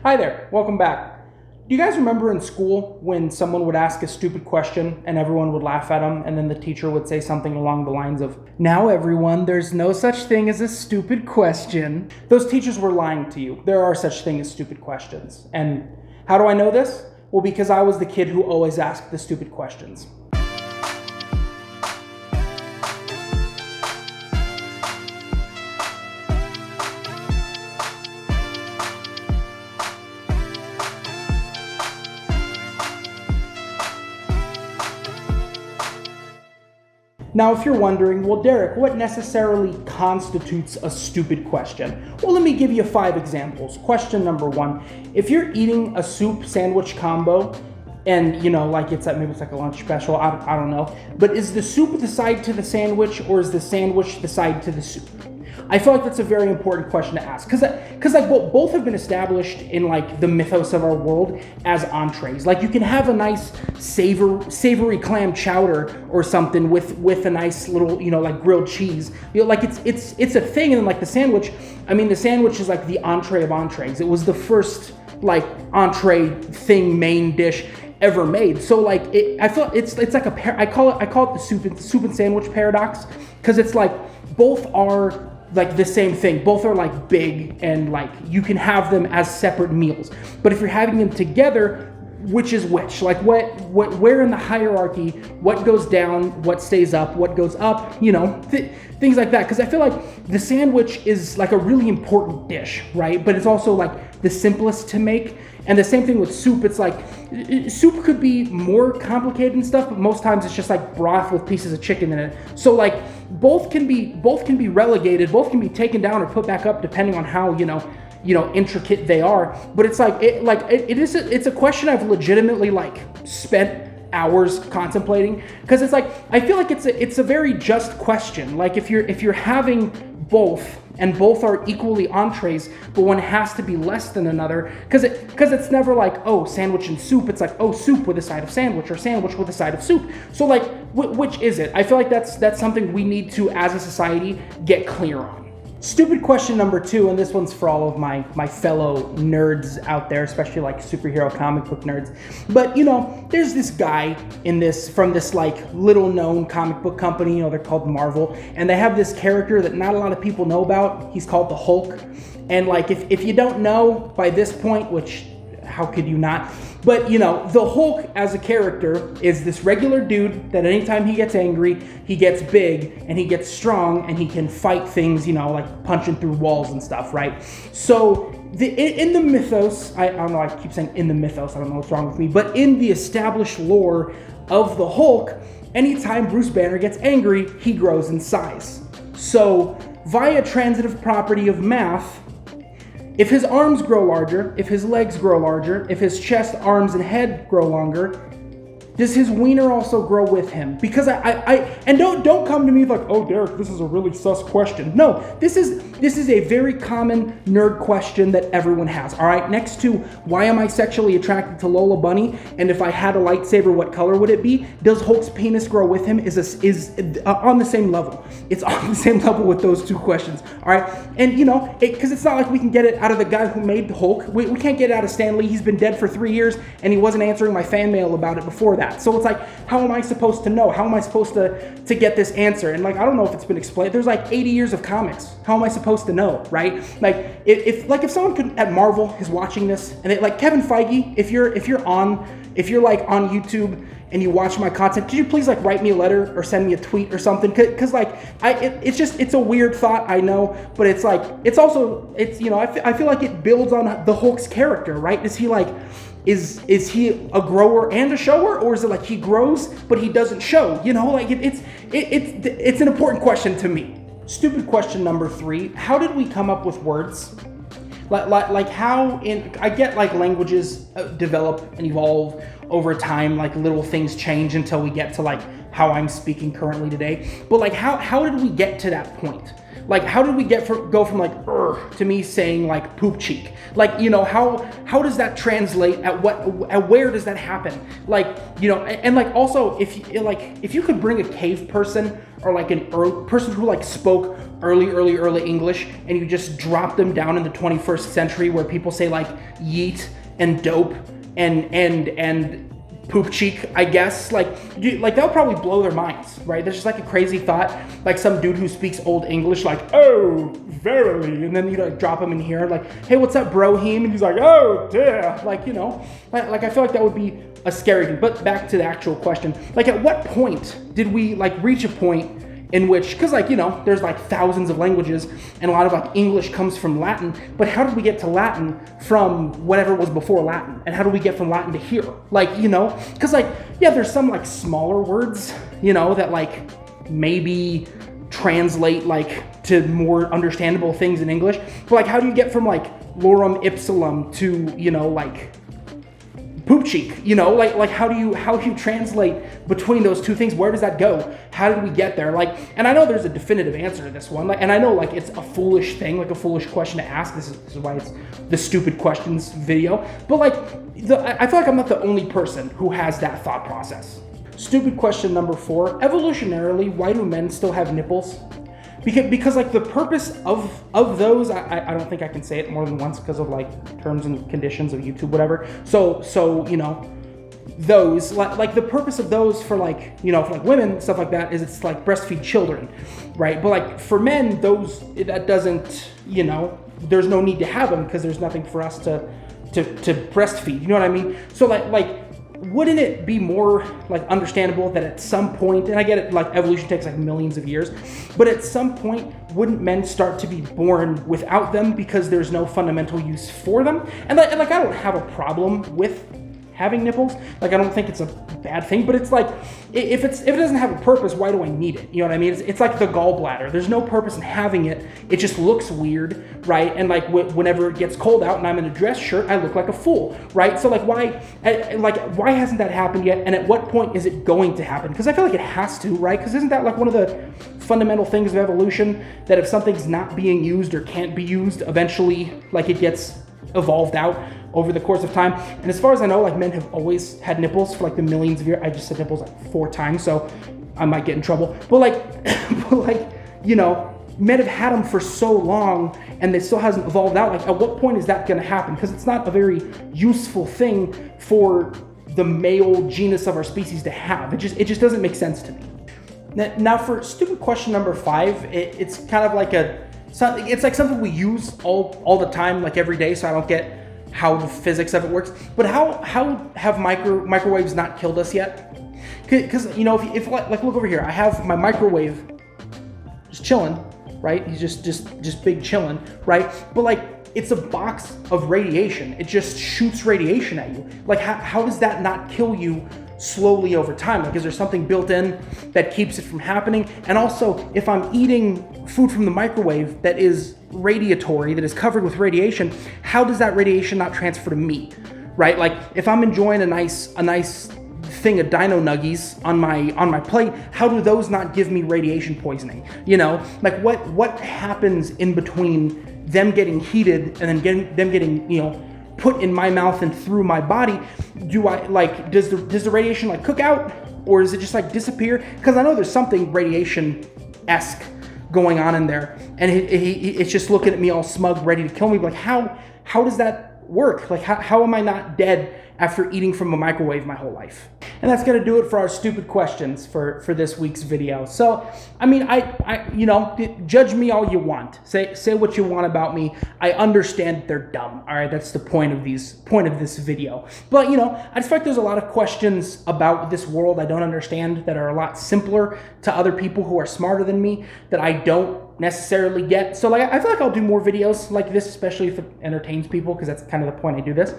Hi there, welcome back. Do you guys remember in school when someone would ask a stupid question and everyone would laugh at them, and then the teacher would say something along the lines of, "Now everyone, there's no such thing as a stupid question." Those teachers were lying to you. There are such things as stupid questions. And how do I know this? Well, because I was the kid who always asked the stupid questions. Now, if you're wondering, well, Derek, what necessarily constitutes a stupid question? Well, let me give you 5 examples. Question number 1, if you're eating a soup sandwich combo, and like maybe it's like a lunch special, I don't know, but is the soup the side to the sandwich, or is the sandwich the side to the soup? I feel like that's a very important question to ask, because both have been established in like the mythos of our world as entrees. Like you can have a nice savory clam chowder or something with a nice little like grilled cheese. Like it's a thing, and then like the sandwich. I mean, the sandwich is like the entree of entrees. It was the first like entree thing, main dish ever made. So like I feel it's like I call it the soup and sandwich paradox, because it's like both are like the same thing. Both are like big, and like you can have them as separate meals. But if you're having them together, which is which? Like where in the hierarchy, what goes down, what stays up, what goes up, things like that. Because I feel like the sandwich is like a really important dish, right? But it's also like the simplest to make. And the same thing with soup. It's like soup could be more complicated and stuff, but most times it's just like broth with pieces of chicken in it. So like both can be relegated, both can be taken down or put back up depending on how intricate they are. But it's like it's a question I've legitimately like spent hours contemplating, because it's like I feel like it's a very just question. Like if you're having both, and both are equally entrees, but one has to be less than another, because it's never like, oh, sandwich and soup. It's like, oh, soup with a side of sandwich, or sandwich with a side of soup. So like which is it? I feel like that's something we need to, as a society, get clear on. Stupid question number 2, and this one's for all of my fellow nerds out there, especially like superhero comic book nerds. But there's this guy from this like little known comic book company, they're called Marvel, and they have this character that not a lot of people know about. He's called the Hulk. And like if you don't know by this point, which how could you not? But the Hulk as a character is this regular dude that anytime he gets angry, he gets big and he gets strong and he can fight things, like punching through walls and stuff, right? So in the mythos, I don't know, I keep saying in the mythos, I don't know what's wrong with me, but in the established lore of the Hulk, anytime Bruce Banner gets angry, he grows in size. So via transitive property of math, if his arms grow larger, if his legs grow larger, if his chest, arms, and head grow longer, does his wiener also grow with him? Because and don't come to me like, oh, Derek, this is a really sus question. No, this is a very common nerd question that everyone has. All right, next to why am I sexually attracted to Lola Bunny, and if I had a lightsaber, what color would it be? Does Hulk's penis grow with him? Is on the same level. It's on the same level with those 2 questions. All right, and because it's not like we can get it out of the guy who made Hulk. We can't get it out of Stan Lee. He's been dead for 3 years, and he wasn't answering my fan mail about it before that. So it's like, how am I supposed to know? How am I supposed to get this answer? And like, I don't know if it's been explained. There's like 80 years of comics. How am I supposed to know, right? Like, if someone at Marvel is watching this, and like Kevin Feige, if you're like on YouTube and you watch my content, could you please like write me a letter or send me a tweet or something? Because like it's a weird thought, I know, but it's like I feel like it builds on the Hulk's character, right? Is he like is he a grower and a shower, or is it like he grows but he doesn't show? Like it's an important question to me. Stupid question number 3: how did we come up with words? Like how I get like languages develop and evolve over time, like little things change until we get to like how I'm speaking currently today. But like how did we get to that point? Like, how did we go from like to me saying like poop cheek? Like, you know, how does that translate? At where does that happen? Like, you know, and like also if you could bring a cave person or like an person who like spoke early English, and you just drop them down in the 21st century where people say like yeet and dope and poop cheek, I guess, like that would probably blow their minds, right? There's just like a crazy thought, like some dude who speaks old English, like, oh, verily, and then you like drop him in here, like, hey, what's up, broheem? And he's like, oh, dear, like, you know, like I feel like that would be a scary thing. But back to the actual question, like, at what point did we like reach a point in which, because like, you know, there's like thousands of languages and a lot of like English comes from Latin, but how did we get to Latin from whatever was before Latin? And how do we get from Latin to here? Like, you know, because like, yeah, there's some like smaller words, you know, that like maybe translate like to more understandable things in English, but like, how do you get from like lorem ipsum to, you know, like poop cheek, you know, like how do you translate between those two things? Where does that go? How did we get there? Like, and I know there's a definitive answer to this one, like, and I know like it's a foolish thing, like a foolish question to ask. This is why it's the stupid questions video. But like, I feel like I'm not the only person who has that thought process. Stupid question number 4: evolutionarily, why do men still have nipples? Because like the purpose of those, I don't think I can say it more than once because of like terms and conditions of YouTube, whatever. So you know, those like the purpose of those for like, you know, for like women, stuff like that, is it's like breastfeed children, right? But like for men, that doesn't, you know, there's no need to have them because there's nothing for us to breastfeed. You know what I mean? So like. Wouldn't it be more like understandable that at some point, and I get it, like evolution takes like millions of years, but at some point, wouldn't men start to be born without them because there's no fundamental use for them? And like I don't have a problem with having nipples. Like, I don't think it's a bad thing, but it's like, if it doesn't have a purpose, why do I need it? You know what I mean? It's like the gallbladder. There's no purpose in having it. It just looks weird, right? And like whenever it gets cold out and I'm in a dress shirt, I look like a fool, right? So like, why hasn't that happened yet? And at what point is it going to happen? Because I feel like it has to, right? Because isn't that like one of the fundamental things of evolution, that if something's not being used or can't be used, eventually like it gets evolved out over the course of time? And as far as I know, like, men have always had nipples for like the millions of years. I just said nipples like 4 times, so I might get in trouble. But like, you know, men have had them for so long and it still hasn't evolved out. Like, at what point is that going to happen? Because it's not a very useful thing for the male genus of our species to have. It just doesn't make sense to me. Now for stupid question number 5, it's kind of like it's like something we use all the time, like every day, so I don't get how the physics of it works. But how have microwaves not killed us yet? Because, you know, if like look over here, I have my microwave just chilling, right? He's just big chilling, right? But like, it's a box of radiation. It just shoots radiation at you. Like, how does that not kill you slowly over time? Like, is there something built in that keeps it from happening? And also, if I'm eating food from the microwave that is radiatory, that is covered with radiation, how does that radiation not transfer to me, right? Like, if I'm enjoying a nice thing of dino nuggies on my plate, how do those not give me radiation poisoning? You know, like what happens in between them getting heated and then them getting, you know, put in my mouth and through my body? Do I like, does the radiation like cook out, or does it just like disappear? Because I know there's something radiation-esque going on in there, and it's just looking at me all smug, ready to kill me. Like, how does that work? Like, how am I not dead after eating from a microwave my whole life? And that's gonna do it for our stupid questions for this week's video. So, I mean, I you know, judge me all you want. Say what you want about me. I understand they're dumb. All right, that's the point of this video. But, you know, I just feel like there's a lot of questions about this world I don't understand that are a lot simpler to other people who are smarter than me that I don't necessarily get. So like, I feel like I'll do more videos like this, especially if it entertains people, because that's kind of the point I do this.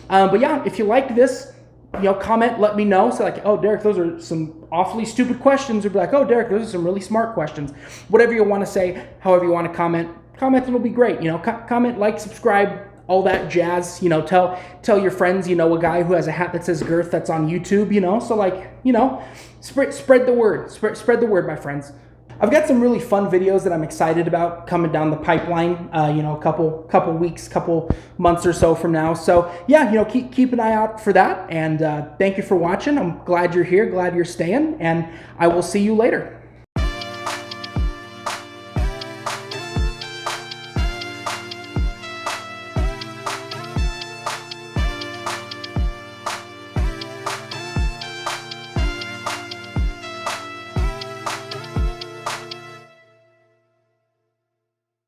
But yeah, if you like this, you know, comment, let me know. So like, oh, Derek, those are some awfully stupid questions. Or be like, oh, Derek, those are some really smart questions. Whatever you want to say, however you want to comment will be great. You know, comment, like, subscribe, all that jazz. You know, tell your friends, you know, a guy who has a hat that says girth that's on YouTube, you know. So like, you know, spread the word. Spread the word, my friends. I've got some really fun videos that I'm excited about coming down the pipeline, a couple weeks, couple months or so from now. So yeah, keep an eye out for that. And thank you for watching. I'm glad you're here, glad you're staying, and I will see you later.